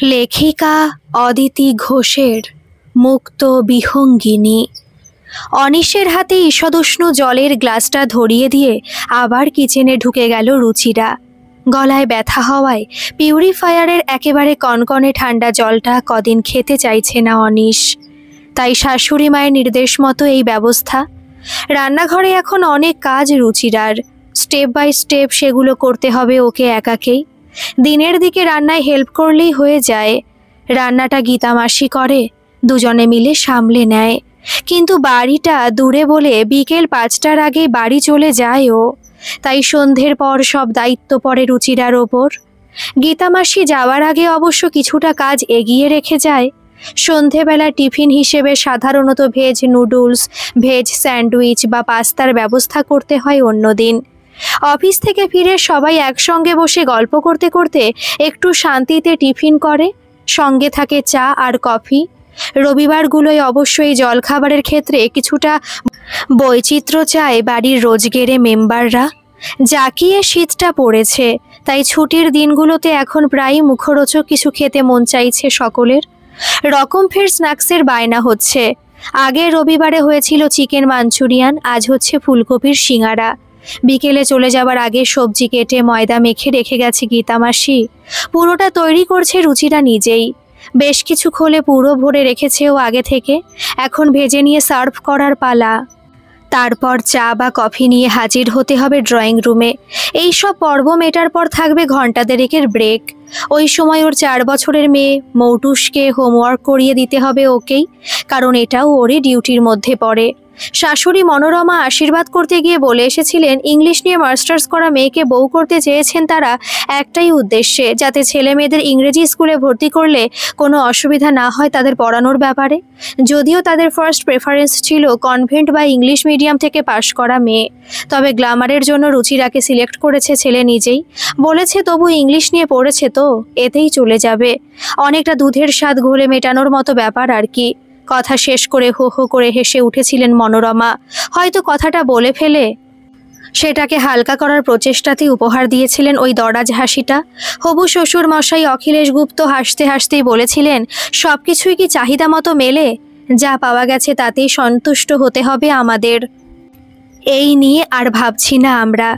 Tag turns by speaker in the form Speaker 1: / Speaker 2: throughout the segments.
Speaker 1: লেখিকা অদিতি ঘোষের মুক্ত বিহঙ্গিনী। অনিশের হাতে ঈষদুষ্ণ জলের গ্লাসটা ধরিয়ে দিয়ে আবার কিচেনে ঢুকে গেল রুচিরা। গলায় ব্যথা হওয়ায় পিউরিফায়ারের একেবারে কনকনে ঠান্ডা জলটা কদিন খেতে চাইছে না অনিশ। তাই শাশুড়ি মায়ের নির্দেশ মতো এই ব্যবস্থা। রান্নাঘরে এখন অনেক কাজ রুচিরার, স্টেপ বাই স্টেপ সেগুলো করতে হবে ওকে একাকেই। দিনের দিকে রান্নায় হেল্প করলেই হয়ে যায়। রান্নাটা গীতা মাসি করে, দুজনে মিলে সামলে নেয়। কিন্তু বাড়িটা দূরে বলে বিকেল 5টার আগে বাড়ি চলে যায় ও। তাই সন্ধ্যের পর সব দায়িত্ব পড়ে রুচিরার ওপর। গীতা মাসি যাওয়ার আগে অবশ্য কিছুটা কাজ এগিয়ে রেখে যায়। সন্ধেবেলা টিফিন হিসেবে সাধারণত ভেজ নুডলস, ভেজ স্যান্ডউইচ বা পাস্তার ব্যবস্থা করতে হয় অন্যদিন। অফিস থেকে ফিরে সবাই একসঙ্গে বসে গল্প করতে করতে একটু শান্তিতে টিফিন করে। সঙ্গে থাকে চা আর কফি। রবিবারগুলোয় অবশ্যই জলখাবারের ক্ষেত্রে কিছুটা বৈচিত্র্য চায় বাড়ির রোজগেরে মেম্বাররা। জাকিয়ে শীতটা পড়েছে, তাই ছুটির দিনগুলোতে এখন প্রায়ই মুখরোচক কিছু খেতে মন চাইছে সকলের। রকম ফের স্ন্যাক্সের বায়না হচ্ছে। আগে রবিবারে হয়েছিল চিকেন মাঞ্চুরিয়ান, আজ হচ্ছে ফুলকপির সিঙ্গারা। বিকেলে চলে যাবার আগে সবজি কেটে ময়দা মেখে রেখে গেছে গীতা মাসি। পুরোটা তৈরি করছে রুচিরা নিজেই। বেশ কিছু খোলে পুরো ভরে রেখেছে ও আগে থেকে। এখন ভেজে নিয়ে সার্ভ করার পালা। তারপর চা বা কফি নিয়ে হাজির হতে হবে ড্রয়িং রুমে। এই সব পর্ব মেটার পর থাকবে ঘন্টা দেড়েকের ব্রেক। ওই সময় ওর 4 বছরের মেয়ে মৌটুসকে হোমওয়ার্ক করিয়ে দিতে হবে ওকেই, কারণ এটাও ওরই ডিউটির মধ্যে পড়ে। শাশুড়ি মনোরমা আশীর্বাদ করতে গিয়ে বলে এসেছিলেন, ইংলিশ নিয়ে মাস্টার্স করা মেয়েকে বউ করতে চেয়েছেন তারা একটাই উদ্দেশ্যে, যাতে ছেলে মেয়েদের ইংরেজি স্কুলে ভর্তি করলে কোনো অসুবিধা না হয় তাদের পড়ানোর ব্যাপারে। যদিও তাদের ফার্স্ট প্রেফারেন্স ছিল কনভেন্ট বা ইংলিশ মিডিয়াম থেকে পাশ করা মেয়ে, তবে গ্ল্যামারের জন্য রুচিরাকে সিলেক্ট করেছে ছেলে নিজেই। বলেছে তবু ইংলিশ নিয়ে পড়েছে তো, এতেই চলে যাবে। অনেকটা দুধের স্বাদ ঘোলে মেটানোর মতো ব্যাপার আর কি। কথা শেষ করে হো হো করে হেসে উঠেছিলেন মনোরমা। হয়তো কথাটা বলে ফেলে সেটাকে হালকা করার প্রচেষ্টাতেই উপহার দিয়েছিলেন ওই দরাজ হাসিটা। হবু শ্বশুর মশাই অখিলেশ গুপ্ত হাসতে হাসতেই বলেছিলেন, সব কিছুই কি চাহিদা মতো মেলে? যা পাওয়া গেছে তাতেই সন্তুষ্ট হতে হবে আমাদের। এই নিয়ে আর ভাবছি না আমরা।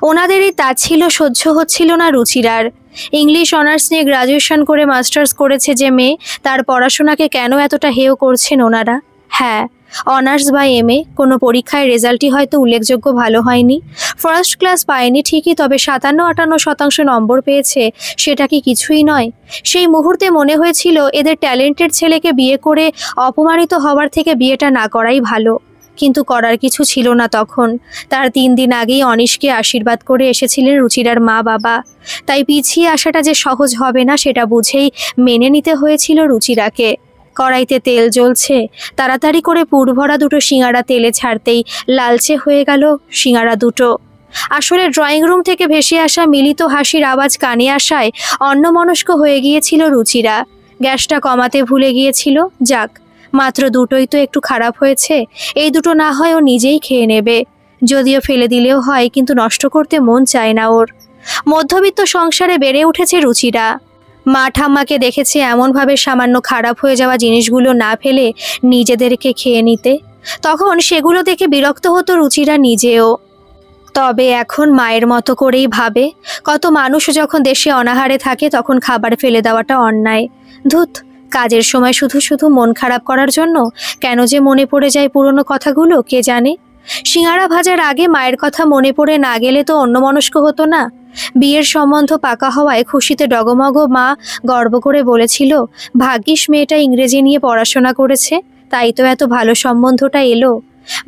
Speaker 1: ওনাদের এই তাচ্ছিল্য সহ্য হচ্ছিল না রুচিরার। ইংলিশ অনার্স নিয়ে গ্রাজুয়েশন করে মাস্টার্স করেছে যে মেয়ে, তার পড়াশোনাকে কেন এতটা হেয় করছেন ওনারা? হ্যাঁ, অনার্স বা এমএ কোনো পরীক্ষায় রেজাল্টই হয়তো উল্লেখযোগ্য ভালো হয়নি, ফার্স্ট ক্লাস পায়নি ঠিকই, তবে 57-58% নম্বর পেয়েছে, সেটা কি কিছুই নয়? সেই মুহূর্তে মনে হয়েছিল এদের ট্যালেন্টেড ছেলেকে বিয়ে করে অপমানিত হওয়ার থেকে বিয়েটা না করাই ভালো। কিন্তু করার কিছু ছিল না তখন। তার 3 দিন আগেই অনিশকে আশীর্বাদ করে এসেছিলেন রুচিরার মা বাবা। তাই পিছিয়ে আসাটা যে সহজ হবে না সেটা বুঝেই মেনে নিতে হয়েছিল রুচিরাকে। কড়াইতে তেল জ্বলছে, তাড়াতাড়ি করে পুরভরা দুটো সিঙ্গারা তেলে ছাড়তেই লালচে হয়ে গেল সিঙ্গারা দুটো। আসলে ড্রয়িং রুম থেকে ভেসে আসা মিলিত হাসির আওয়াজ কানে আসায় অন্যমনস্ক হয়ে গিয়েছিল রুচিরা। গ্যাসটা কমাতে ভুলে গিয়েছিল। যাক, মাত্র দুটোই তো একটু খারাপ হয়েছে, এই দুটো না হয় ও নিজেই খেয়ে নেবে। যদিও ফেলে দিলেও হয়, কিন্তু নষ্ট করতে মন চায় না ওর। মধ্যবিত্ত সংসারে বেড়ে উঠেছে রুচিরা। মা ঠাম্মাকে দেখেছে এমনভাবে সামান্য খারাপ হয়ে যাওয়া জিনিসগুলো না ফেলে নিজেদেরকে খেয়ে নিতে। তখন সেগুলো দেখে বিরক্ত হতো রুচিরা নিজেও। তবে এখন মায়ের মতো করেই ভাবে, কত মানুষ যখন দেশে অনাহারে থাকে তখন খাবার ফেলে দেওয়াটা অন্যায়। ধুত, কাজের সময় শুধু শুধু মন খারাপ করার জন্য কেন যে মনে পড়ে যায় পুরনো কথাগুলো কে জানে। সিঙ্গারা ভাজার আগে মায়ের কথা মনে পড়ে না গেলে তো অন্যমনস্ক হতো না। বিয়ের সম্বন্ধ পাকা হওয়ায় খুশিতে ডগমগ মা গর্ব করে বলেছিল, ভাগ্যিস মেয়েটা ইংরেজি নিয়ে পড়াশোনা করেছে, তাই তো এত ভালো সম্বন্ধটা এলো।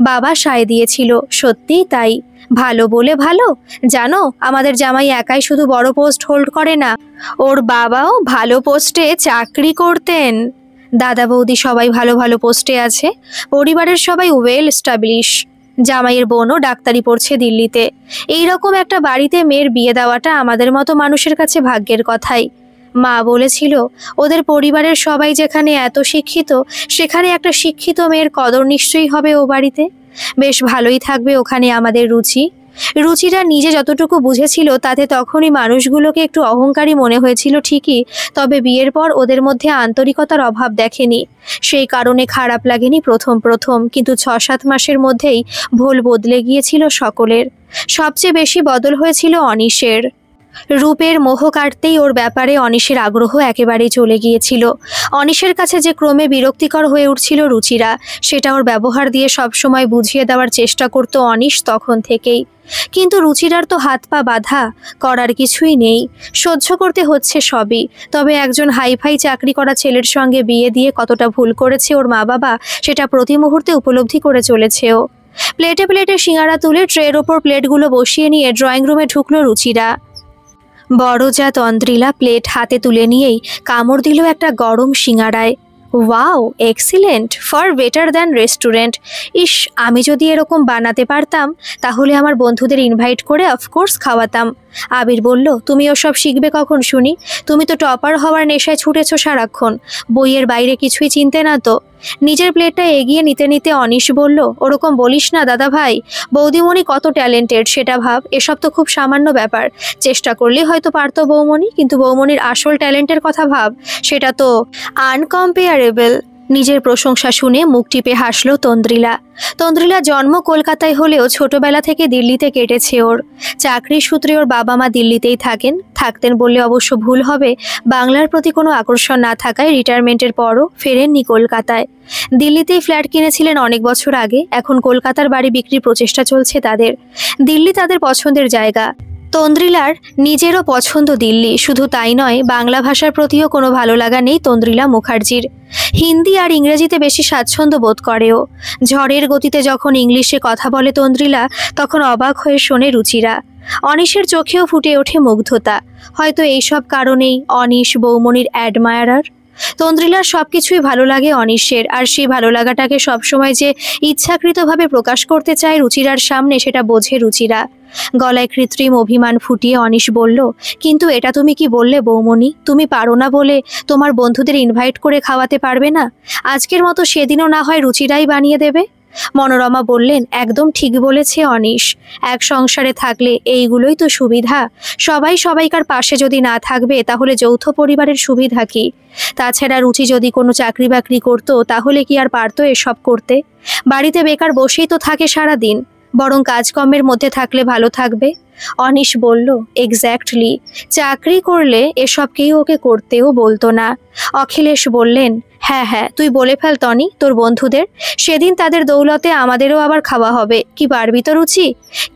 Speaker 1: বাবা সায় দিয়েছিল, সত্যিই তাই। ভালো বলে ভালো। জানো, আমাদের জামাই একাই শুধু বড় পোস্ট হোল্ড করে না, ওর বাবাও ভালো পোস্টে চাকরি করতেন। দাদা বৌদি সবাই ভালো ভালো পোস্টে আছে, পরিবারের সবাই ওয়েল এস্টাবলিশ। জামাইয়ের বোনও ডাক্তারি পড়ছে দিল্লিতে। এই রকম একটা বাড়িতে মেয়ের বিয়ে দেওয়াটা আমাদের মতো মানুষের কাছে ভাগ্যের কথাই। মা বলেছিল, ওদের পরিবারের সবাই যেখানে এত শিক্ষিত, সেখানে একটা শিক্ষিত মেয়ের কদর নিশ্চয়ই হবে ও বাড়িতে। বেশ ভালোই থাকবে ওখানে আমাদের রুচি। রুচিরা নিজে যতটুকু বুঝেছিল তাতে তখনই মানুষগুলোকে একটু অহংকারী মনে হয়েছিল ঠিকই, তবে বিয়ের পর ওদের মধ্যে আন্তরিকতার অভাব দেখেনি। সেই কারণে খারাপ লাগেনি প্রথম প্রথম, কিন্তু 6-7 মাসের মধ্যেই ভোল বদলে গিয়েছিল সকলের। সবচেয়ে বেশি বদল হয়েছিল অনিশের। রূপের মোহ কাটতেই ওর ব্যাপারে অনিশের আগ্রহ একেবারেই চলে গিয়েছিল। অনিশের কাছে যে ক্রমে বিরক্তিকর হয়ে উঠছিল রুচিরা, সেটা ওর ব্যবহার দিয়ে সবসময় বুঝিয়ে দেওয়ার চেষ্টা করত অনিশ তখন থেকেই। কিন্তু রুচিরার তো হাত পা বাঁধা, করার কিছুই নেই, সহ্য করতে হচ্ছে সবই। তবে একজন হাইফাই চাকরি করা ছেলের সঙ্গে বিয়ে দিয়ে কতটা ভুল করেছে ওর মা বাবা, সেটা প্রতি মুহূর্তে উপলব্ধি করে চলেছে ও। প্লেটে প্লেটে সিঙাড়া তুলে ট্রের ওপর প্লেটগুলো বসিয়ে নিয়ে ড্রয়িং রুমে ঢুকলো রুচিরা। বড় যা তন্দ্রিলা প্লেট হাতে তুলে নিয়েই কামড় দিল একটা গরম সিঙাড়ায়। Wow, excellent, far better than restaurant. ইস, আমি যদি এরকম বানাতে পারতাম তাহলে আমার বন্ধুদের ইনভাইট করে অফকোর্স খাওয়াতাম। আবির বলল, তুমি ওসব শিখবে কখন শুনি? তুমি তো টপার হওয়ার নেশায় ছুটেছো সারাক্ষণ, বইয়ের বাইরে কিছুই চিনতে না তো। নিজের প্লেটটা এগিয়ে নিতে নিতে অনিশ বলল, ওরকম বলিস না দাদা ভাই, বৌদিমণি কত ট্যালেন্টেড সেটা ভাব। এসব তো খুব সামান্য ব্যাপার, চেষ্টা করলেই হয়তো পারতো বৌমণি, কিন্তু বৌমণির আসল ট্যালেন্টের কথা ভাব, সেটা তো আনকম্পেয়ারেবল। নিজের প্রশংসা শুনে মুখ টিপে হাসলো তন্দ্রিলা। তন্দ্রিলা জন্ম কলকাতায় হলেও ছোটবেলা থেকে দিল্লিতে কেটেছে ওর। চাকরির সূত্রে ওর বাবা মা দিল্লিতেই থাকতেন বললে অবশ্য ভুল হবে। বাংলার প্রতি কোনো আকর্ষণ না থাকায় রিটায়ারমেন্টের পরও ফেরেননি কলকাতায়। দিল্লিতেই ফ্ল্যাট কিনেছিলেন অনেক বছর আগে, এখন কলকাতার বাড়ি বিক্রির প্রচেষ্টা চলছে তাদের। দিল্লি তাদের পছন্দের জায়গা। তন্দ্রিলার নিজেরও পছন্দ দিল্লি, শুধু তাই নয়, বাংলা ভাষার প্রতিও কোনো ভালো লাগা নেই তন্দ্রিলা মুখার্জির। হিন্দি আর ইংরেজিতে বেশি স্বাচ্ছন্দ্য বোধ করেও। ঝড়ের গতিতে যখন ইংলিশে কথা বলে তন্দ্রিলা, তখন অবাক হয়ে শোনে রুচিরা। অনিশের চোখেও ফুটে ওঠে মুগ্ধতা। হয়তো এইসব কারণেই অনিশ বৌমণির অ্যাডমায়ারার। তন্দ্রিলার সবকিছুই ভালো লাগে অনিশের, আর সেই ভালো লাগাটাকে সবসময় যে ইচ্ছাকৃতভাবে প্রকাশ করতে চায় রুচিরার সামনে, সেটা বোঝে রুচিরা। গলায় কৃত্রিম অভিমান ফুটিয়ে অনিশ বলল, কিন্তু এটা তুমি কি বললে বৌমণি? তুমি পারো না বলে তোমার বন্ধুদের ইনভাইট করে খাওয়াতে পারবে না? আজকের মতো সেদিনও না হয় রুচিরাই বানিয়ে দেবে। মনোরমা বললেন, একদম ঠিক বলেছে অনিশ, এক সংসারে থাকলে এইগুলোই তো সুবিধা। সবাই সবাইকার পাশে যদি না থাকবে তাহলে যৌথ পরিবারের সুবিধা কি? তাছাড়া রুচি যদি কোনো চাকরি বাকরি করতো তাহলে কি আর পারতো এসব করতে? বাড়িতে বেকার বসেই তো থাকে সারা দিন, বরং কাজকর্মের মধ্যে থাকলে ভালো থাকবে। অনিশ বলল, এক্স্যাক্টলি, চাকরি করলে এসব কেউ ওকে করতেও বলতো না। অখিলেশ বললেন, হ্যাঁ হ্যাঁ, তুই বলে ফেল তনি তোর বন্ধুদের, সেদিন তাদের দৌলতে আমাদেরও আবার খাওয়া হবে। কি পারবি তো রুচি?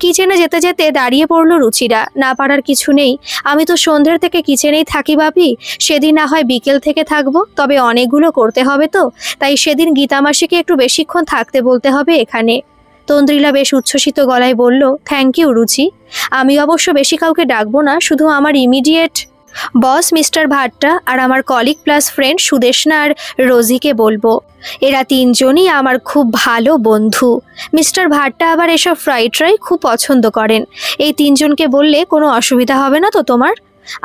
Speaker 1: কিচেনে যেতে যেতে দাঁড়িয়ে পড়ল রুচিরা। না পারার কিছু নেই, আমি তো সন্ধ্যের থেকে কিচেনেই থাকি ভাবি। সেদিন না হয় বিকেল থেকে থাকবো, তবে অনেকগুলো করতে হবে তো, তাই সেদিন গীতামাসিকে একটু বেশিক্ষণ থাকতে বলতে হবে এখানে। তন্দ্রিলা বেশ উচ্ছ্বসিত গলায় বলল, থ্যাংক ইউ রুচি। আমি অবশ্য বেশি কাউকে ডাকবো না, শুধু আমার ইমিডিয়েট বস মিস্টার ভাট্টা আর আমার কলিগ প্লাস ফ্রেন্ড সুদেশনা আর রোজিকে বলবো। এরা তিনজনই আমার খুব ভালো বন্ধু। মিস্টার ভাট্টা আবার এসব ফ্রাইড রাইস খুব পছন্দ করেন। এই তিনজনকে বললে কোনো অসুবিধা হবে না তো তোমার?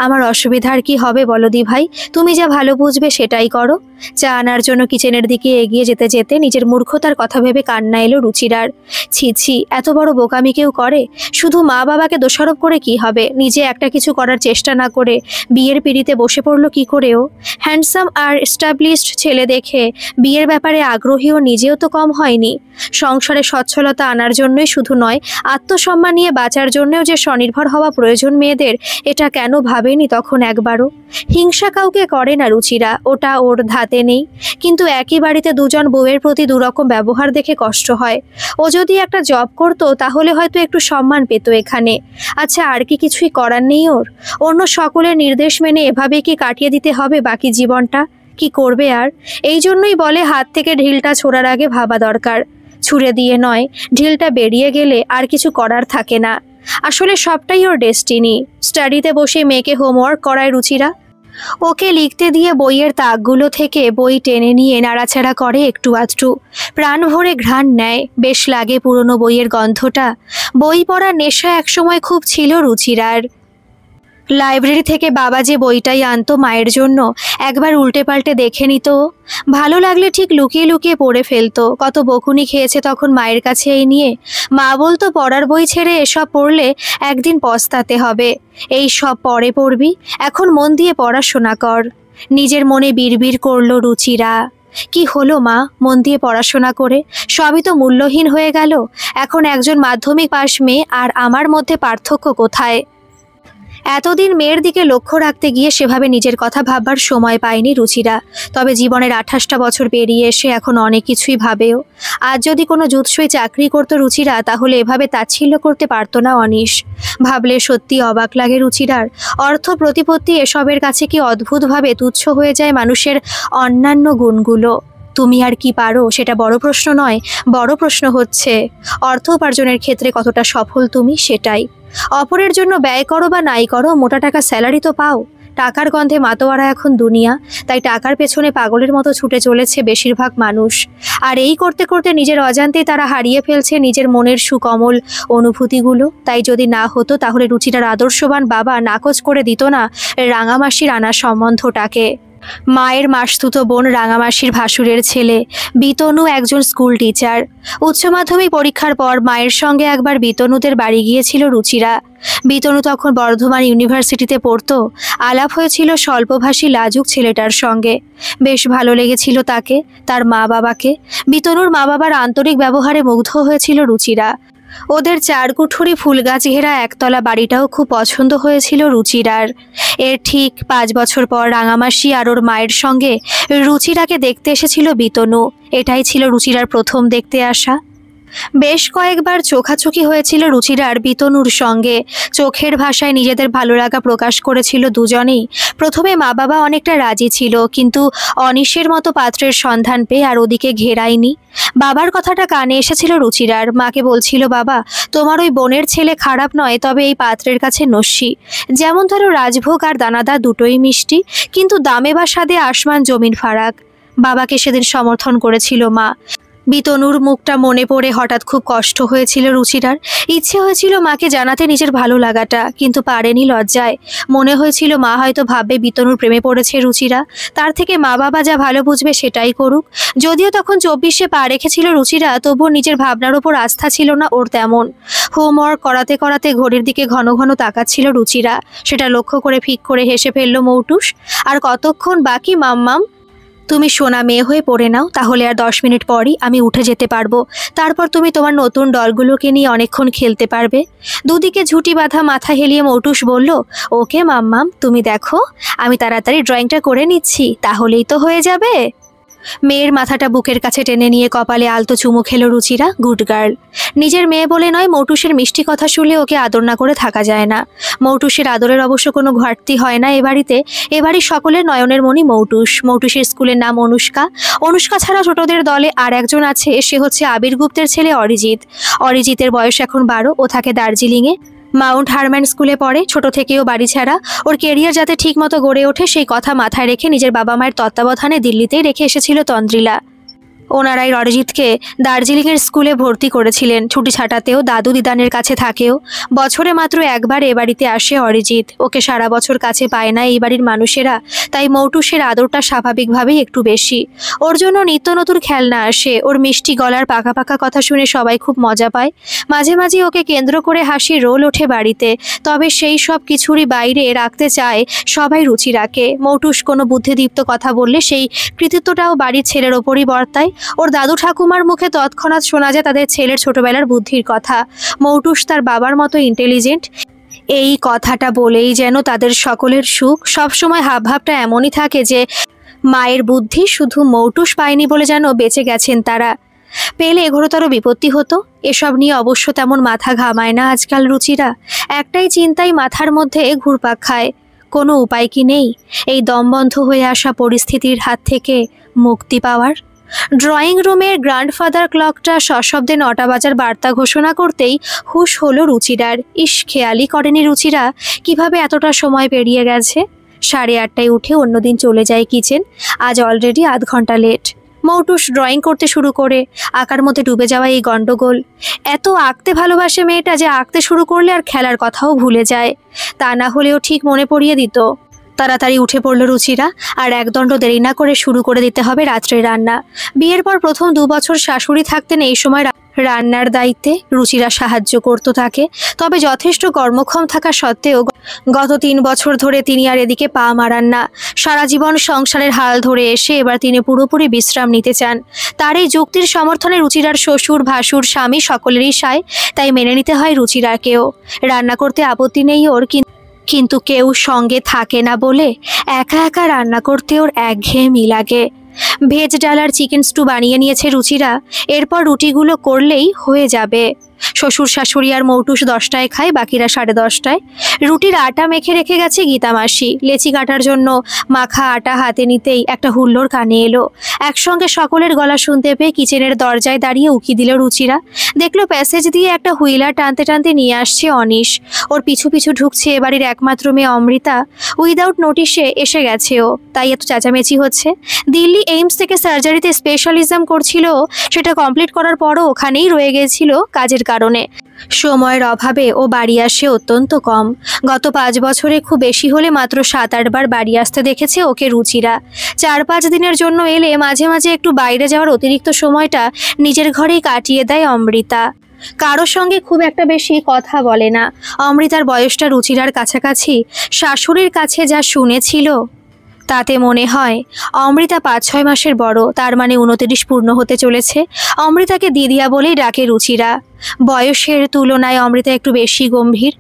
Speaker 1: আমার অসুবিধার কি হবে বলো দি ভাই, তুমি যা ভালো বুঝবে সেটাই করো। চা আনার জন্য কিচেনের দিকে এগিয়ে যেতে যেতে নিজের মূর্খতার কথা ভেবে কান্না এলো রুচিরার। ছি ছি, এত বড় বোকামি কেউ করে? শুধু মা বাবাকে দোষারোপ করে কি হবে? নিজে একটা কিছু করার চেষ্টা না করে বিয়ের পিঁড়িতে বসে পড়লো কি করেও? হ্যান্ডসাম আর এস্টাবলিশড ছেলে দেখে বিয়ের ব্যাপারে আগ্রহীও নিজেও তো কম হয়নি। সংসারে সচ্ছলতা আনার জন্যই শুধু নয়, আত্মসম্মান নিয়ে বাঁচার জন্যও যে স্বনির্ভর হওয়া প্রয়োজন মেয়েদের, এটা কেন ভাবেনি তখন একবারও? হিংসা কাউকে করে না রুচিরা, ওটা ওর ধাতে নেই। কিন্তু একই বাড়িতে দুজন বউয়ের প্রতি দুরকম ব্যবহার দেখে কষ্ট হয়। ও যদি একটা জব করতো তাহলে হয়তো একটু সম্মান পেত এখানে। আচ্ছা, আর কি কিছুই করার নেই ওর? অন্য সকলের নির্দেশ মেনে এভাবে কি কাটিয়ে দিতে হবে বাকি জীবনটা? কি করবে আর? এই জন্যই বলে, হাত থেকে ঢিলটা ছোড়ার আগে ভাবা দরকার। ছুঁড়ে দিয়ে নয়, ঢিলটা বেরিয়ে গেলে আর কিছু করার থাকে না। আসলে সবটাই ওর ডেস্টিনি। স্টাডিতে বসে মেয়েকে হোমওয়ার্ক করায় রুচিরা। ওকে লিখতে দিয়ে বইয়ের তাকগুলো থেকে বই টেনে নিয়ে নাড়াচাড়া করে একটু আধটু। প্রাণ ভরে ঘ্রাণ নেয়, বেশ লাগে পুরনো বইয়ের গন্ধটা। বই পড়ার নেশা একসময় খুব ছিল রুচিরার। লাইব্রেরি থেকে বাবা যে বইটাই আনতো মায়ের জন্য একবার উল্টে পাল্টে দেখে নিত। ভালো লাগলে ঠিক লুকিয়ে লুকিয়ে পড়ে ফেলতো। কত বকুনি খেয়েছে তখন মায়ের কাছে এই নিয়ে। মা বলতো পড়ার বই ছেড়ে এসব পড়লে একদিন পস্তাতে হবে, এই সব পরে পড়বি, এখন মন দিয়ে পড়াশোনা কর। নিজের মনে বিড়বিড় করলো রুচিরা। কি হলো মা, মন দিয়ে পড়াশোনা করে সবই তো মূল্যহীন হয়ে গেল। এখন একজন মাধ্যমিক পাশ মেয়ে আর আমার মধ্যে পার্থক্য কোথায়? এতদিন মেয়ের দিকে লক্ষ্য রাখতে গিয়ে সেভাবে নিজের কথা ভাববার সময় পায়নি রুচিরা। তবে জীবনের 28টা বছর পেরিয়ে এসে এখন অনেক কিছুই ভাবেও। আজ যদি কোনো জুৎসই চাকরি করতো রুচিরা, তাহলে এভাবে তাচ্ছিল্য করতে পারতো না অনিশ। ভাবলে সত্যি অবাক লাগে রুচিরার। অর্থ, প্রতিপত্তি এসবের কাছে কি অদ্ভুতভাবে তুচ্ছ হয়ে যায় মানুষের অন্যান্য গুণগুলো। তুমি আর কি পারো সেটা বড় প্রশ্ন নয়, বড় প্রশ্ন হচ্ছে অর্থ উপার্জনের ক্ষেত্রে কতটা সফল তুমি, সেটাই। অপরের জন্য ব্যয় করো বা নাই করো, মোটা টাকা স্যালারি তো পাও। টাকার গন্ধে মাতোয়ারা এখন দুনিয়া, তাই টাকার পেছনে পাগলের মতো ছুটে চলেছে বেশিরভাগ মানুষ। আর এই করতে করতে নিজের অজান্তেই তারা হারিয়ে ফেলছে নিজের মনের সুকমল অনুভূতিগুলো। তাই যদি না হতো তাহলে রুচিটার আদর্শবান বাবা নাকচ করে দিত না রাঙামাসির আনা সম্বন্ধটাকে। মায়ের মাসতুতো বোন রাঙামাসির ভাসুরের ছেলে বিতনু একজন স্কুল টিচার। উচ্চ মাধ্যমিক পরীক্ষার পর মায়ের সঙ্গে একবার বিতনুদের বাড়ি গিয়েছিল রুচিরা। বিতনু তখন বর্ধমান ইউনিভার্সিটিতে পড়তো। আলাপ হয়েছিল স্বল্পভাষী লাজুক ছেলেটার সঙ্গে। বেশ ভালো লেগেছিল তাকে, তার মা বাবাকে। বিতনুর মা বাবার আন্তরিক ব্যবহারে মুগ্ধ হয়েছিল রুচিরা। ওদের 4 কুঠুরি ফুল গাছ ঘেরা একতলা বাড়িটাও খুব পছন্দ হয়েছিল রুচিরার। এর ঠিক 5 বছর পর রাঙামাসি আর ওর মায়ের সঙ্গে রুচিরাকে দেখতে এসেছিল বিতনু। এটাই ছিল রুচিরার প্রথম দেখতে আসা। বেশ কয়েকবার চোখাচোখি হয়েছিল রুচিরার বিতনুর সঙ্গে। চোখের ভাষায় নিজেদের ভালো লাগা প্রকাশ করেছিল দুজনেই। প্রথমে মা বাবা অনেকটা রাজি ছিল, কিন্তু অনিশের মতো পাত্রের সন্ধান পেয়ে আর ওদিকে ঘেরায়নি। বাবার কথাটা কানে এসেছিল রুচিরার। মাকে বলছিল, বাবা তোমার ওই বোনের ছেলে খারাপ নয়, তবে এই পাত্রের কাছে নস্যি। যেমন ধরো রাজভোগ আর দানাদার দুটোই মিষ্টি, কিন্তু দামে বা স্বাদে আসমান জমিন ফারাক। বাবাকে সেদিন সমর্থন করেছিল মা। বিতনুর মুখটা মনে পড়ে হঠাৎ খুব কষ্ট হয়েছিল রুচিরার। ইচ্ছে হয়েছিল মাকে জানাতে নিজের ভালো লাগাটা, কিন্তু পারেনি লজ্জায়। মনে হয়েছিল মা হয়তো ভাববে বিতনুর প্রেমে পড়েছে রুচিরা, তার থেকে মা বাবা যা ভালো বুঝবে সেটাই করুক। যদিও তখন 24-এ পা রেখেছিল রুচিরা, তবুও নিজের ভাবনার ওপর আস্থা ছিল না ওর তেমন। হোমওয়ার্ক করাতে করাতে ঘড়ির দিকে ঘন ঘন তাকাচ্ছিল রুচিরা। সেটা লক্ষ্য করে ফিক করে হেসে ফেলল মৌটুস। আর কতক্ষণ বাকি মাম্মাম? তুমি সোনা মেয়ে হয়ে পড়ে নাও, তাহলে আর 10 মিনিট পরই আমি উঠে যেতে পারবো। তারপর তুমি তোমার নতুন ডলগুলোকে নিয়ে অনেকক্ষণ খেলতে পারবে। দুদিকে ঝুঁটি বাঁধা মাথা হেলিয়ে মৌটুস বলল, ওকে মাম্মাম, তুমি দেখো আমি তাড়াতাড়ি ড্রয়িংটা করে নিচ্ছি, তাহলেই তো হয়ে যাবে। মেয়ের মাথাটা বুকের কাছে টেনে নিয়ে কপালে আলতো চুমু খেলো রুচিরা। Good girl. নিজের মেয়ে বলে নয়, মৌটুসের মিষ্টি কথা শুনলে ওকে আদর না করে থাকা যায় না। মৌটুসের আদরের অবশ্য কোনো ঘাটতি হয় না এ বাড়িতে। এ বাড়ির সকলের নয়নের মণি মৌটুস। মৌটুসের স্কুলের নাম অনুষ্কা। অনুষ্কা ছাড়া ছোটদের দলে আর একজন আছে, সে হচ্ছে আবির গুপ্তের ছেলে অরিজিৎ। অরিজিতের বয়স এখন 12। ও থাকে দার্জিলিংয়ে, মাউন্ট হারম্যান স্কুলে পড়ে। ছোট থেকেও বাড়ি ছাড়া। ওর কেরিয়ার যাতে ঠিকমতো গড়ে ওঠে সেই কথা মাথায় রেখে নিজের বাবা মায়ের তত্ত্বাবধানে দিল্লিতেই রেখে এসেছিল তন্দ্রিলা। ওনারাই অরিজিৎকে দার্জিলিংয়ের স্কুলে ভর্তি করেছিলেন। ছুটি ছাটাতেও দাদু দিদানের কাছে থাকেও। বছরে মাত্র একবার এ বাড়িতে আসে অরিজিৎ। ওকে সারা বছর কাছে পায় না এই বাড়ির মানুষেরা, তাই মৌটুসের আদরটা স্বাভাবিকভাবেই একটু বেশি। ওর জন্য নিত্য নতুন খেলনা আসে। ওর মিষ্টি গলার পাকা পাকা কথা শুনে সবাই খুব মজা পায়। মাঝে মাঝে ওকে কেন্দ্র করে হাসি রোল ওঠে বাড়িতে। তবে সেই সব কিছুরই বাইরে রাখতে চায় সবাই রুচিরাকে। মৌটুস কোনো বুদ্ধিদীপ্ত কথা বললে সেই কৃতিত্বটাও বাড়ির ছেলের ওপরই বর্তায়। ওর দাদু ঠাকুমার মুখে তৎক্ষণাৎ শোনা যায় তাদের ছেলের ছোটবেলার বুদ্ধির কথা। মৌটুস তার বাবার মতো ইন্টেলিজেন্ট, এই কথাটা বলেই যেন তাদের সকলের সুখ। সবসময় হাবভাবটা এমনই থাকে যে মায়ের বুদ্ধি শুধু মৌটুস পায়নি বলে যেন বেঁচে গেছেন তারা। পেলে ঘোরতর বিপত্তি হতো। এসব নিয়ে অবশ্য তেমন মাথা ঘামায় না আজকাল রুচিরা। একটাই চিন্তাই মাথার মধ্যে ঘুরপাক খায়, কোনো উপায় কি নেই এই দমবন্ধ হয়ে আসা পরিস্থিতির হাত থেকে মুক্তি পাওয়ার। ড্রয়িং রুমের গ্র্যান্ডফাদার ক্লকটা সশব্দে 9টা বাজার বার্তা ঘোষণা করতেই হুশ হলো রুচিরার। ইস, খেয়ালই করেনি রুচিরা কিভাবে এতটা সময় পেরিয়ে গেছে। 8:30টায় উঠে অন্যদিন চলে যায় কিচেন। আজ অলরেডি আধ ঘন্টা লেট। মৌটুস ড্রয়িং করতে শুরু করে আঁকার মধ্যে ডুবে যাওয়া এই গন্ডগোল। এত আঁকতে ভালোবাসে মেয়েটা যে আঁকতে শুরু করলে আর খেলার কথাও ভুলে যায়। তা না হলেও ঠিক মনে পড়িয়ে দিত। তাড়াতাড়ি উঠে পড়ল রুচিরা, আর একদণ্ড দেরি না করে শুরু করে দিতে হবে রাত্রের রান্না। বিয়ের পর প্রথম 2 বছর শাশুড়ি থাকতেন এই সময় রান্নার দায়িত্বে রুচিরা সাহায্য করত তাকে। তবে যথেষ্ট কর্মক্ষম থাকা সত্ত্বেও গত 3 বছর ধরে তিনি আর এদিকে পা মারান না। সারা জীবন সংসারের হাল ধরে এসে এবার তিনি পুরোপুরি বিশ্রাম নিতে চান। তার এই যুক্তির সমর্থনে রুচিরার শ্বশুর, ভাসুর, স্বামী সকলেরই সায়, তাই মেনে নিতে হয় রুচিরাকেও। রান্না করতে আপত্তি নেই ওর, কিন্তু কেউ সঙ্গে থাকে না বলে একা একা রান্না করতে ওর একঘেয়েমি লাগে। ভেজ ডাল আর চিকেন স্টু বানিয়ে নিয়েছে রুচিরা, এরপর রুটিগুলো করলেই হয়ে যাবে। শ্বশুর শাশুড়ি আর মৌটুস 10টায় খায়, বাকিরা 10:30টায়। রুটির আটা মেখে রেখে গেছে গীতা মাসি। লেচি কাটার জন্য মাখা আটা হাতে নিতেই একটা হুল্লোড় কানে এলো। একসঙ্গে সকলের গলা শুনতে পেয়ে কিচেনের দরজায় দাঁড়িয়ে উকি দিল রুচিরা। দেখলো প্যাসেজ দিয়ে একটা হুইলার টানতে টানতে নিয়ে আসছে অনিশ। ওর পিছু পিছু ঢুকছে এবাড়ির একমাত্র মেয়ে অমৃতা। উইদাউট নোটিশে এসে গেছে ও, তাই এত চেঁচামেচি হচ্ছে। দিল্লি এইমস থেকে সার্জারিতে স্পেশালিজম করছিল, সেটা কমপ্লিট করার পরও ওখানেই রয়ে গেছিল কাজের কারণে। সময়ের অভাবে ও বাড়ি আসে অত্যন্ত কম। গত 5 বছরে খুব বেশি হলে মাত্র 7-8 বার বাড়ি আসতে দেখেছে ওকে রুচিরা। 4-5 দিনের জন্য এলে মাঝে মাঝে একটু বাইরে যাওয়ার অতিরিক্ত সময়টা নিজের ঘরেই কাটিয়ে দেয় অমৃতা। কারোর সঙ্গে খুব একটা বেশি কথা বলে না। অমৃতার বয়সটা রুচিরার কাছাকাছি। শাশুড়ির কাছে যা শুনেছিল তাতে মনে হয় অমৃতা 5-6 মাসের বড়, তার মানে 29 পূর্ণ হতে চলেছে। অমৃতাকে দিদিয়া বলেই ডাকে রুচিরা। বয়সের তুলনায় অমৃতা একটু বেশি গম্ভীর,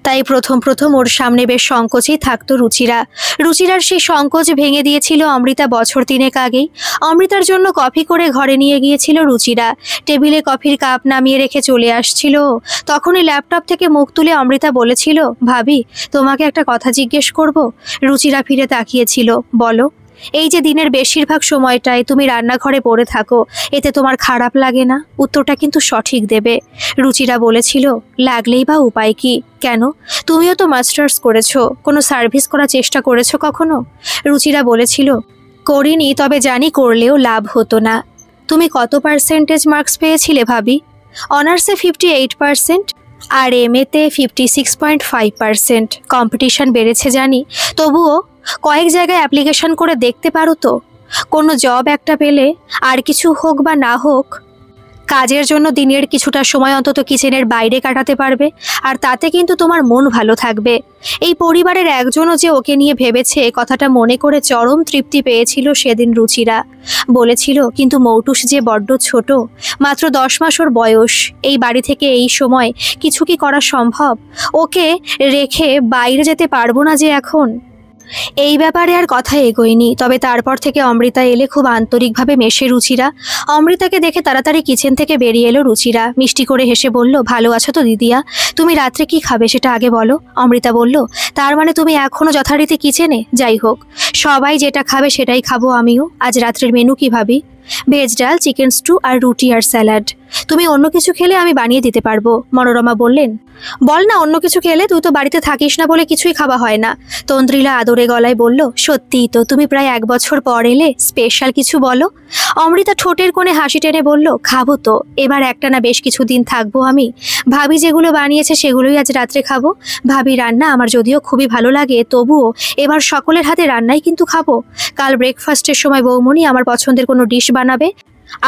Speaker 1: তাই প্রথম ওর সামনে বেশ সংকোচেই থাকতো রুচিরা। রুচিরার সেই সংকোচ ভেঙে দিয়েছিল অমৃতা বছর 3 আগেই। অমৃতার জন্য কফি করে ঘরে নিয়ে গিয়েছিল রুচিরা। টেবিলে কফির কাপ নামিয়ে রেখে চলে আসছিল। তখনই ল্যাপটপ থেকে মুখ তুলে অমৃতা বলেছিল, ভাবি তোমাকে একটা কথা জিজ্ঞেস করব। রুচিরা ফিরে তাকিয়েছিল। বলো। এই যে দিনের বেশিরভাগ সময়টায় তুমি রান্নাঘরে পড়ে থাকো, এতে তোমার খারাপ লাগে না? উত্তরটা কিন্তু সঠিক দেবে। রুচিরা বলেছিল, লাগলেই বা উপায় কি? কেন, তুমিও তো মাস্টার্স করেছো, কোনো সার্ভিস করার চেষ্টা করেছো কখনো? রুচিরা বলেছিল, করিনি, তবে জানি করলেও লাভ হতো না। তুমি কত পার্সেন্টেজ মার্কস পেয়েছিলে ভাবি? অনার্সে 58% আর এমএতে 56.5%। কম্পিটিশন বেড়েছে জানি, তবুও কয়েক জায়গায় অ্যাপ্লিকেশন করে দেখতে পারো তো। কোনো জব একটা পেলে আর কিছু হোক বা না হোক, কাজের জন্য দিনের কিছুটা সময় অন্তত কিচেনের বাইরে কাটাতে পারবে, আর তাতে কিন্তু তোমার মন ভালো থাকবে। এই পরিবারের একজনও যে ওকে নিয়ে ভেবেছে, কথাটা মনে করে চরম তৃপ্তি পেয়েছিল সেদিন রুচিরা। বলেছিল, কিন্তু মৌটুস যে বড্ড ছোট, মাত্র 10 মাস ওর বয়স। এই বাড়ি থেকে এই সময় কিছু কি করা সম্ভব? ওকে রেখে বাইরে যেতে পারবো না যে এখন। এই ব্যাপারে আর কথা এগোয়নি। তবে তারপর থেকে অমৃতা এলে খুব আন্তরিকভাবে মেশে রুচিরা। অমৃতাকে দেখে তাড়াতাড়ি কিচেন থেকে বেরিয়ে এলো রুচিরা। মিষ্টি করে হেসে বলল, ভালো আছো তো দিদিয়া? তুমি রাত্রে কি খাবে সেটা আগে বলো। অমৃতা বলল, তার মানে তুমি এখনো যথারীতি কিচেনে? যাই হোক, সবাই যেটা খাবে সেটাই খাবো আমিও। আজ রাত্রের মেনু কি ভাবি? ভেজ ডাল, চিকেন স্টু আর রুটি আর স্যালাড। তুমি অন্য কিছু খেলে আমি বানিয়ে দিতে পারবো। মনোরমা বললেন, বল না অন্য কিছু খেলে, তুই তো বাড়িতে থাকিস না বলে কিছুই খাওয়া হয় না। তন্দ্রিলা আদরে গলায় বলল, সত্যিই তো, তুমি প্রায় 1 বছর পর এলে, স্পেশাল কিছু বলো। অমৃতা ঠোঁটের কোণে হাসি টেনে বলল, খাবো তো, এবার একটা না বেশ কিছুদিন থাকবো আমি। ভাবি যেগুলো বানিয়েছে সেগুলোই আজ রাত্রে খাবো। ভাবি রান্না আমার যদিও খুবই ভালো লাগে, তবুও এবার সকলের হাতে রান্নাই কিন্তু খাবো। কাল ব্রেকফাস্টের সময় বৌমনি আমার পছন্দের কোনো ডিশ বানাবে,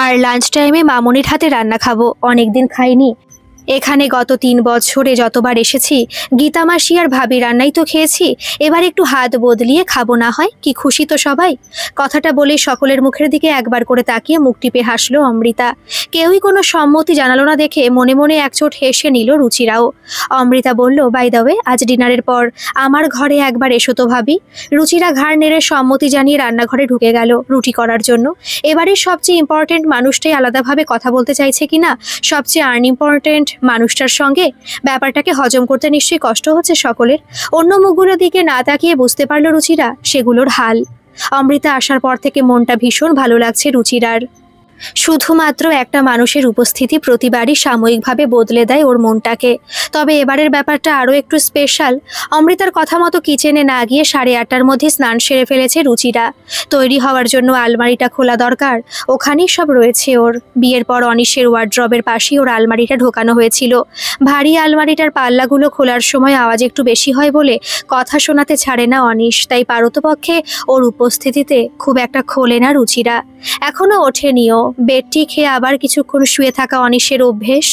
Speaker 1: আর লাঞ্চ টাইমে মামনির হাতে রান্না খাবো। অনেকদিন খাইনি। এখানে গত 3 বছরে যতবার এসেছি গীতা মাসি আর ভাবি রান্নাই তো খেয়েছি, এবার একটু হাত বদলিয়ে খাবো না হয়? কি খুশি তো সবাই। কথাটা বলে সকলের মুখের দিকে একবার করে তাকিয়ে মুখ টিপে হাসলো অমৃতা। কেউই কোনো সম্মতি জানালো না দেখে মনে মনে একচোট হেসে নিল রুচিরাও। অমৃতা বলল, বাই দ্য ওয়ে, আজ ডিনারের পর আমার ঘরে একবার এসো তো ভাবি। রুচিরা ঘাড় নেড়ে সম্মতি জানিয়ে রান্নাঘরে ঢুকে গেল রুটি করার জন্য। এবারে সবচেয়ে ইম্পর্টেন্ট মানুষটাই আলাদাভাবে কথা বলতে চাইছে কিনা, সবচেয়ে আনইম্পর্টেন্ট মানুষটার সঙ্গে। ব্যাপারটাকে হজম করতে নিশ্চয়ই কষ্ট হচ্ছে সকলের। অন্য মুখগুলোর দিকে না তাকিয়ে বুঝতে পারল রুচিরা সেগুলোর হাল। অমৃতা আসার পর থেকে মনটা ভীষণ ভালো লাগছে রুচিরার। শুধুমাত্র একটা মানুষের উপস্থিতি প্রতিবারই সাময়িকভাবে বদলে দেয় ওর মনটাকে। তবে এবারের ব্যাপারটা আরও একটু স্পেশাল। অমৃতার কথা মতো কিচেনে না গিয়ে 8:30টার মধ্যে স্নান সেরে ফেলেছে রুচিরা। তৈরি হওয়ার জন্য আলমারিটা খোলা দরকার, ওখানেই সব রয়েছে ওর। বিয়ের পর অনিশের ওয়ার্ড্রবের পাশেই ওর আলমারিটা ঢোকানো হয়েছিল। ভারী আলমারিটার পাল্লাগুলো খোলার সময় আওয়াজ একটু বেশি হয় বলে কথা শোনাতে ছাড়ে না অনিশ, তাই পারতপক্ষে ওর উপস্থিতিতে খুব একটা খোলে না রুচিরা। এখনো ওঠেনিও। বেডটি খেয়ে আবার কিছুক্ষণ শুয়ে থাকা অনিশের অভ্যেস।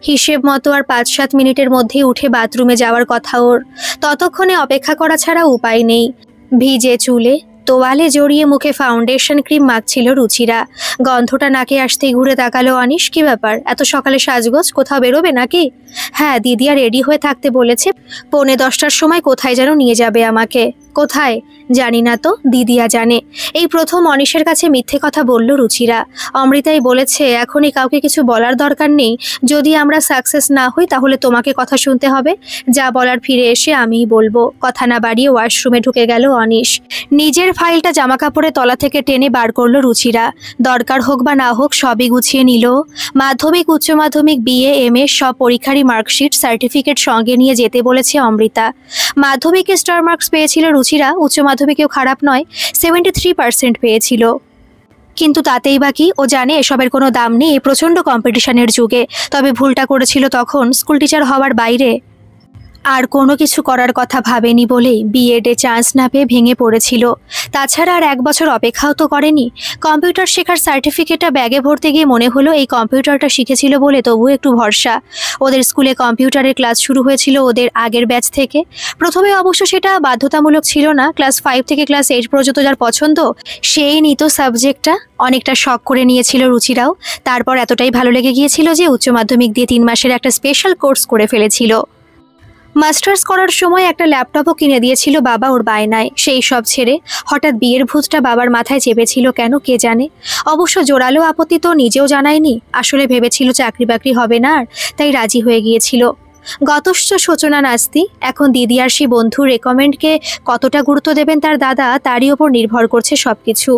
Speaker 1: হিসেব মতো আর 5-7 মিনিটের মধ্যেই উঠে বাথরুমে যাওয়ার কথা ওর। ততক্ষণে অপেক্ষা করা ছাড়া উপায় নেই। ভিজে চুলে তোয়ালে জড়িয়ে মুখে ফাউন্ডেশন ক্রিম মাখছিল রুচিরা। গন্ধটা নাকে আসতেই ঘুরে তাকালো অনিশ। কি ব্যাপার, এত সকালে সাজগোজ, কোথাও বেরোবে নাকি? হ্যাঁ, দিদিয়া রেডি হয়ে থাকতে বলেছে। 9:45টার সময় কোথায় যেন নিয়ে যাবে আমাকে। কোথায় জানি না তো, দিদিয়া জানে। এই প্রথম অনিশের কাছে মিথ্যে কথা বলল রুচিরা। অমৃতাই বলেছে এখনই কাউকে কিছু বলার দরকার নেই, যদি আমরা সাকসেস না হই তাহলে তোমাকে কথা শুনতে হবে। যা বলার ফিরে এসে আমিই বলবো। কথা না বাড়িয়ে ওয়াশরুমে ঢুকে গেল অনিশ। নিজের ফাইলটা জামাকাপড়ে তলা থেকে টেনে বার করলো রুচিরা। দরকার হোক বা না হোক সবই গুছিয়ে নিল। মাধ্যমিক, উচ্চ মাধ্যমিক, বিএ, এমএ সব পরীক্ষারই মার্কশিট, সার্টিফিকেট সঙ্গে নিয়ে যেতে বলেছে অমৃতা। মাধ্যমিকে স্টার মার্কস পেয়েছিল রুচিরা, উচ্চ মাধ্যমিকেও খারাপ নয়, 73% পেয়েছিল। কিন্তু তাতেই বাকি, ও জানে এসবের কোনো দাম নেই প্রচণ্ড কম্পিটিশনের যুগে। তবে ভুলটা করেছিল তখন স্কুল টিচার হওয়ার বাইরে আর কোনো কিছু করার কথা ভাবেনি বলেই বিএডে চান্স না পেয়ে ভেঙে পড়েছিল। তাছাড়া আর 1 বছর অপেক্ষাও তো করেনি। কম্পিউটার শেখার সার্টিফিকেটটা ব্যাগে ভরতে গিয়ে মনে হলো এই কম্পিউটারটা শিখেছিল বলে তবুও একটু ভরসা। ওদের স্কুলে কম্পিউটারের ক্লাস শুরু হয়েছিল ওদের আগের ব্যাচ থেকে। প্রথমে অবশ্য সেটা বাধ্যতামূলক ছিল না, ক্লাস 5 থেকে ক্লাস 8 পর্যন্ত যার পছন্দ সেই নিত সাবজেক্টটা। অনেকটা শখ করে নিয়েছিল রুচিরাও। তারপর এতটাই ভালো লেগে গিয়েছিল যে উচ্চ মাধ্যমিক দিয়ে 3 মাসের একটা স্পেশাল কোর্স করে ফেলেছিল। মাস্টার্স করার সময় একটা ল্যাপটপও কিনে দিয়েছিল বাবা ওর বায়নায়। সেই সব ছেড়ে হঠাৎ বিয়ের ভূতটা বাবার মাথায় চেপেছিল কেন কে জানে। অবশ্য জোরালো আপত্তি তো নিজেও জানায়নি। আসলে ভেবেছিল চাকরি বাকরি হবে না আর, তাই রাজি হয়ে গিয়েছিল। গতশ্চ সূচনা নাস্তি। এখন দিদি আর সেই বন্ধুর রেকমেন্ডকে কতটা গুরুত্ব দেবেন তার দাদা, তারই ওপর নির্ভর করছে সবকিছু।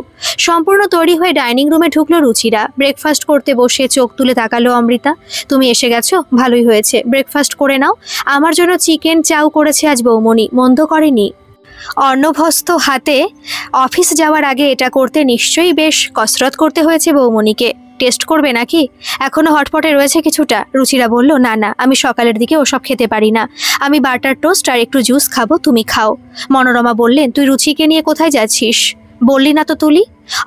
Speaker 1: সম্পূর্ণ তৈরি হয়ে ডাইনিং রুমে ঢুকলো রুচিরা। ব্রেকফাস্ট করতে বসে চোখ তুলে তাকালো অমৃতা। তুমি এসে গেছো, ভালোই হয়েছে, ব্রেকফাস্ট করে নাও। আমার জন্য চিকেন চাউ করেছে আজ বৌমনি, মন্দ করেনি। অর্ণভস্ত হাতে অফিস যাওয়ার আগে এটা করতে নিশ্চয়ই বেশ কসরত করতে হয়েছে বৌমনিকে। টেস্ট করবে নাকি? এখনো হটপটে রয়েছে কিছুটা। রুচিরা বলল, না না, আমি সকালের দিকে ওসব খেতে পারি না। আমি বাটার টোস্ট আর একটু জুস খাবো, তুমি খাও। মনোরমা বললেন, তুই রুচিকে নিয়ে কোথায় যাচ্ছিস? বললি না তো তুলি।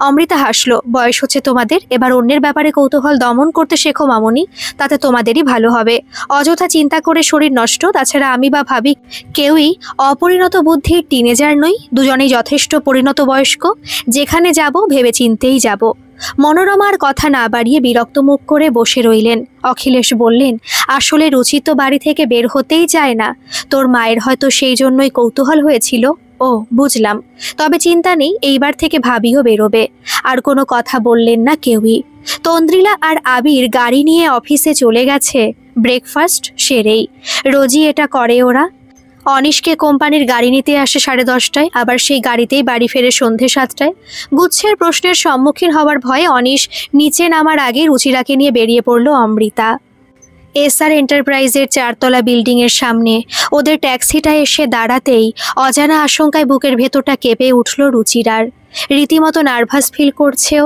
Speaker 1: অমৃতা হাসলো। বয়স হচ্ছে তোমাদের, এবার অন্যের ব্যাপারে কৌতূহল দমন করতে শেখো মামনি, তাতে তোমাদেরই ভালো হবে। অযথা চিন্তা করে শরীর নষ্ট। তাছাড়া আমি বা ভাবি কেউই অপরিণত বুদ্ধির টিনেজার নই, দুজনেই যথেষ্ট পরিণত বয়স্ক। যেখানে যাব ভেবে চিন্তেই যাব। মনোরমার কথা না বাড়িয়ে বিরক্ত মুখ করে বসে রইলেন। অখিলেশ বললেন, আসলে রুচি তো বাড়ি থেকে বের হতেই চায় না। তোর মায়ের হয়তো সেই জন্যই কৌতূহল হয়েছিল। ও বুঝলাম, তবে চিন্তা নেই, এইবার থেকে ভাবিও বেরোবে। আর কোনো কথা বললেন না কেউই। তন্দ্রিলা আর আবির গাড়ি নিয়ে অফিসে চলে গেছে ব্রেকফাস্ট সেরেই। রোজই এটা করে ওরা। অনিশকে কোম্পানির গাড়ি নিতে আসে 10:30টায়, আবার সেই গাড়িতেই বাড়ি ফেরে সন্ধে 7টায়। গুচ্ছের প্রশ্নের সম্মুখীন হওয়ার ভয়ে অনিশ নিচে নামার আগে রুচিরাকে নিয়ে বেরিয়ে পড়ল অমৃতা। এসআর এন্টারপ্রাইজের 4তলা বিল্ডিংয়ের সামনে ওদের ট্যাক্সিটা এসে দাঁড়াতেই অজানা আশঙ্কায় বুকের ভেতরটা কেঁপে উঠল রুচিরার। রীতিমতো নার্ভাস ফিল করছেও।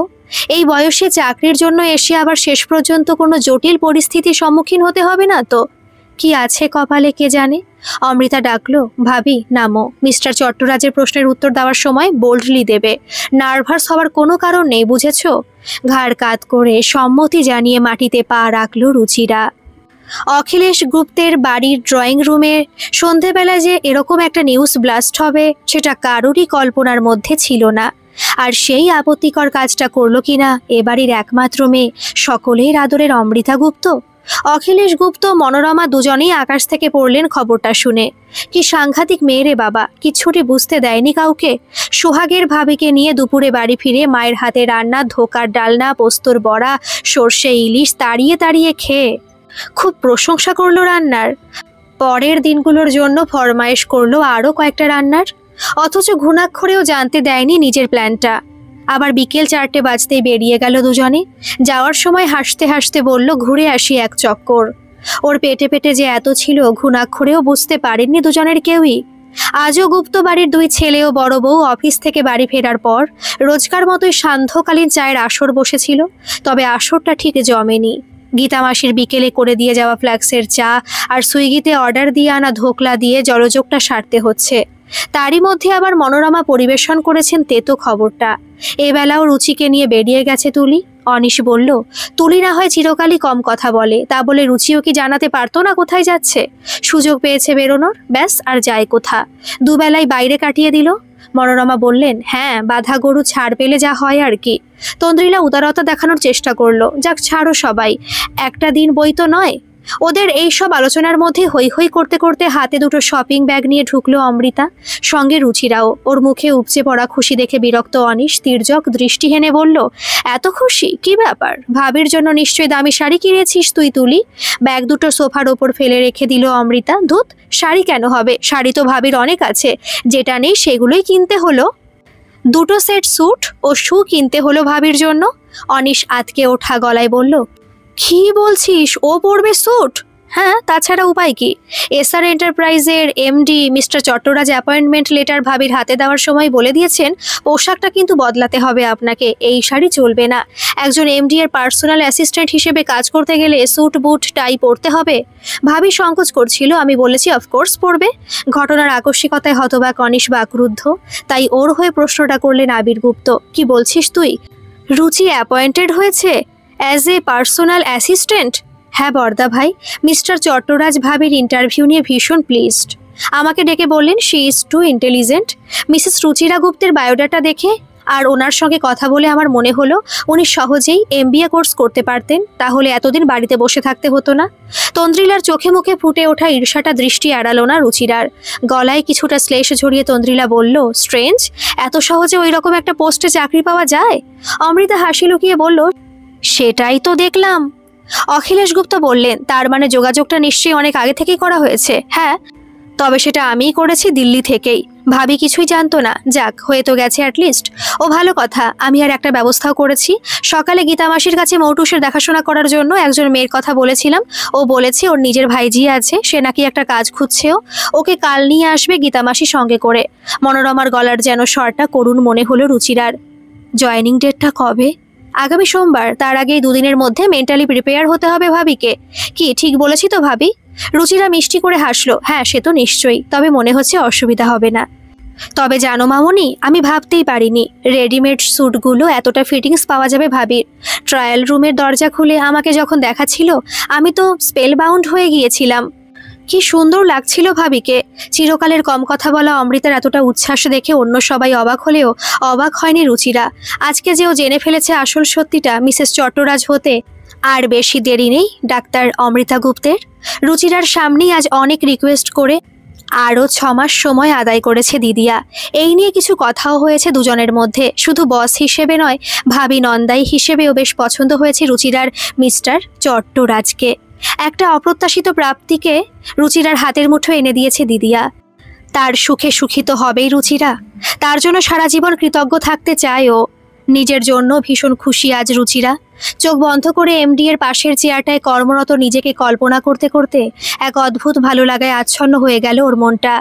Speaker 1: এই বয়সে চাকরির জন্য এসে আবার শেষ পর্যন্ত কোনো জটিল পরিস্থিতির সম্মুখীন হতে হবে না তো? কি আছে কপালে কে জানে। অমৃতা ডাকলো, ভাবি নামো। মিস্টার চট্টরাজের প্রশ্নের উত্তর দেওয়ার সময় বোল্ডলি দেবে, নার্ভাস হওয়ার কোনো কারণ নেই, বুঝেছো? ঘাড় কাত করে সম্মতি জানিয়ে মাটিতে পা রাখলো রুচিরা। অখিলেশ গুপ্তের বাড়ির ড্রয়িং রুমে সন্ধেবেলা যে এরকম একটা নিউজ ব্লাস্ট হবে সেটা কারোরই কল্পনার মধ্যে ছিল না। আর সেই আপত্তিকর কাজটা করলো কিনা এ বাড়ির একমাত্র মেয়ে, সকলের আদরের অমৃতা গুপ্ত। অখিলেশ গুপ্ত, মনোরমা দুজনেই আকাশ থেকে পড়লেন খবরটা শুনে। কি সাংঘাতিক মেয়ে রে বাবা, কিচ্ছুটি বুঝতে দেয়নি কাউকে। সোহাগের ভাবিকে নিয়ে দুপুরে বাড়ি ফিরে মায়ের হাতে রান্না, ধোকার ডালনা, পোস্তর বড়া, সর্ষে ইলিশ তাড়িয়ে তাড়িয়ে খেয়ে খুব প্রশংসা করলো রান্নার। পরের দিনগুলোর জন্য ফরমায়েশ করলো আরও কয়েকটা রান্নার। অথচ ঘুণাক্ষরেও জানতে দেয়নি নিজের প্ল্যানটা। আবার বিকেল 4টে বাজতেই বেরিয়ে গেল দুজনে। যাওয়ার সময় হাসতে হাসতে বলল, ঘুরে আসি এক চক্কর। ওর পেটে পেটে যে এত ছিল ঘুণাক্ষরেও বুঝতে পারেননি দুজনের কেউই। আজও গুপ্ত বাড়ির দুই ছেলে ও বড় বউ অফিস থেকে বাড়ি ফেরার পর রোজকার মতোই সান্ধ্যকালীন চায়ের আসর বসেছিল, তবে আসরটা ঠিক জমেনি। গীতা মাসির বিকেলে করে দিয়ে যাওয়া ফ্ল্যাক্সের চা আর সুইগিতে অর্ডার দিয়ে আনা ধোকলা দিয়ে জলযোগটা সারতে হচ্ছে। তারই মধ্যে আবার মনোরমা পরিবেশন করেছেন তেতো খবরটা। এবেলাও রুচিকে নিয়ে বেরিয়ে গেছে তুলি। অনিশ বলল, তুলি না হয় চিরকালই কম কথা বলে, তা বলে রুচিও কি জানাতে পারতো না কোথায় যাচ্ছে? সুযোগ পেয়েছে বেরোনোর, ব্যাস আর যায় কোথা। দুবেলায় বাইরে কাটিয়ে দিল। মনোরমা বললেন, হ্যাঁ, বাধা গরু ছাড় পেলে যা হয় আর কি। তন্দ্রিলা উদারতা দেখানোর চেষ্টা করলো, যাক ছাড়ো সবাই, একটা দিন বই তো নয়। ওদের এই সব আলোচনার মধ্যে হৈ হৈ করতে করতে হাতে দুটো শপিং ব্যাগ নিয়ে ঢুকলো অমৃতা, সঙ্গে রুচিরাও। ওর মুখে উপচে পড়া খুশি দেখে বিরক্ত অনিশ তির্যক দৃষ্টি হেনে বলল, এত খুশি কি ব্যাপার? ভাবির জন্য নিশ্চয়ই দামি শাড়ি কিনেছিস তুই তুলি? ব্যাগ দুটো সোফার ওপর ফেলে রেখে দিল অমৃতা। ধুত, শাড়ি কেন হবে? শাড়ি তো ভাবির অনেক আছে, যেটা নেই সেগুলোই কিনতে হলো। দুটো সেট স্যুট ও শু কিনতে হলো ভাবির জন্য। অনিশ আতকে ওঠা গলায় বলল, কি বলছিস? ও পরবে স্যুট? হ্যাঁ, তাছাড়া উপায় কি? এসআর এন্টারপ্রাইজের MD mister Chattoraj appointment letter ভাবির হাতে দেওয়ার সময় বলে দিয়েছেন, পোশাকটা কিন্তু বদলাতে হবে আপনাকে, এই শাড়ি চলবে না। একজন এমডি এর পার্সোনাল অ্যাসিস্ট্যান্ট হিসেবে কাজ করতে গেলে স্যুট বুট টাই পরতে হবে। ভাবি সংকোচ করছিল, আমি বলেছি অফকোর্স পরবে। ঘটনার আকস্মিকতায় হতবাক অনিশ বাকরুদ্ধ, তাই ওর হয়ে প্রশ্নটা করলেন আবির গুপ্ত, কি বলছিস তুই? রুচি অ্যাপয়েন্টেড হয়েছে অ্যাজ এ পার্সোনাল অ্যাসিস্ট্যান্ট? হ্যাঁ বর্দা ভাই, মিস্টার চট্টরাজ ভাবির ইন্টারভিউ নিয়ে ভীষণ প্লিজড। আমাকে ডেকে বললেন she is too intelligent. Mrs Ruchira গুপ্তের বায়োডাটা দেখে আর ওনার সঙ্গে কথা বলে আমার মনে হলো উনি সহজেই এমবিএ কোর্স করতে পারতেন, তাহলে এতদিন বাড়িতে বসে থাকতে হতো না। তন্দ্রিলার চোখে মুখে ফুটে ওঠা ঈর্ষাটা দৃষ্টি এড়ালো না রুচিরার। গলায় কিছুটা শ্লেষ ঝরিয়ে তন্দ্রিলা বলল, স্ট্রেঞ্জ, এত সহজে ওই রকম একটা পোস্টে চাকরি পাওয়া যায়? অমৃতা হাসি লুকিয়ে বলল, সেটাই তো দেখলাম। অখিলেশ গুপ্ত বললেন, তার মানে যোগাযোগটা নিশ্চয়ই অনেক আগে থেকেই করা হয়েছে? হ্যাঁ, তবে সেটা আমিই করেছি, দিল্লি থেকেই। ভাবি কিছুই জানতো না। যাক, হয়ে তো গেছে অ্যাটলিস্ট। ও ভালো কথা, আমি আর একটা ব্যবস্থাও করেছি। সকালে গীতা মাসির কাছে মৌটুসের দেখাশোনা করার জন্য একজন মেয়ের কথা বলেছিলাম। ও বলেছে ওর নিজের ভাইজি আছে, সে নাকি একটা কাজ খুঁজছেও। ওকে কাল নিয়ে আসবে গীতা মাসি সঙ্গে করে। মনোরমার গলার যেন স্বরটা করুণ মনে হলো রুচিরার। জয়েনিং ডেটটা কবে? আগামী সোমবার। তার আগেই দুদিনের মধ্যে মেন্টালি প্রিপেয়ার হতে হবে ভাবিকে। কি ঠিক বলেছি তো ভাবি? রুচিরা মিষ্টি করে হাসলো, হ্যাঁ সে তো নিশ্চয়ই, তবে মনে হচ্ছে অসুবিধা হবে না। তবে জানো মামনি, আমি ভাবতেই পারিনি রেডিমেড স্যুটগুলো এতটা ফিটিংস পাওয়া যাবে ভাবির। ট্রায়াল রুমের দরজা খুলে আমাকে যখন দেখাচ্ছিল, আমি তো স্পেল বাউন্ড হয়ে গিয়েছিলাম। কি সুন্দর লাগছিল ভাবিকে। চিরকালের কম কথা বলা অমৃতার এতটা উচ্ছ্বাস দেখে অন্য সবাই অবাক হলেও অবাক হয়নি রুচিরা। আজকে যে ও জেনে ফেলেছে আসল সত্যিটা মিসেস চট্টরাজ হতে আর বেশি দেরি নেই ডাক্তার অমৃতা গুপ্তের। রুচিরার সামনেই আজ অনেক রিকোয়েস্ট করে আরও 6 মাস সময় আদায় করেছে দিদিয়া। এই নিয়ে কিছু কথাও হয়েছে দুজনের মধ্যে। শুধু বস হিসেবে নয়, ভাবি নন্দাই হিসেবেও বেশ পছন্দ হয়েছে রুচিরার মিস্টার চট্টরাজকে। একটা অপ্রত্যাশিত প্রাপ্তিকে রুচিরার হাতের মুঠো এনে দিয়েছে দিদিয়া। তার সুখে সুখিত হবেই রুচিরা, তার জন্য সারা জীবন কৃতজ্ঞ থাকতে চায় ও। নিজের জন্য ভীষণ খুশি আজ রুচিরা। চোখ বন্ধ করে এমডি এর পাশের চেয়ারটায় কর্মরত নিজেকে কল্পনা করতে করতে এক অদ্ভুত ভালো লাগায় আচ্ছন্ন হয়ে গেল ওর মনটা।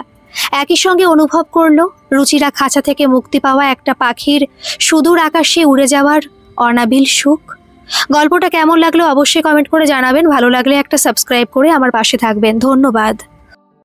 Speaker 1: একই সঙ্গে অনুভব করলো রুচিরা খাঁচা থেকে মুক্তি পাওয়া একটা পাখির সুদূর আকাশে উড়ে যাওয়ার অনাবিল সুখ। গল্পটা কেমন লাগলো অবশ্যই কমেন্ট করে জানাবেন। ভালো লাগলে একটা সাবস্ক্রাইব করে আমার পাশে থাকবেন। ধন্যবাদ।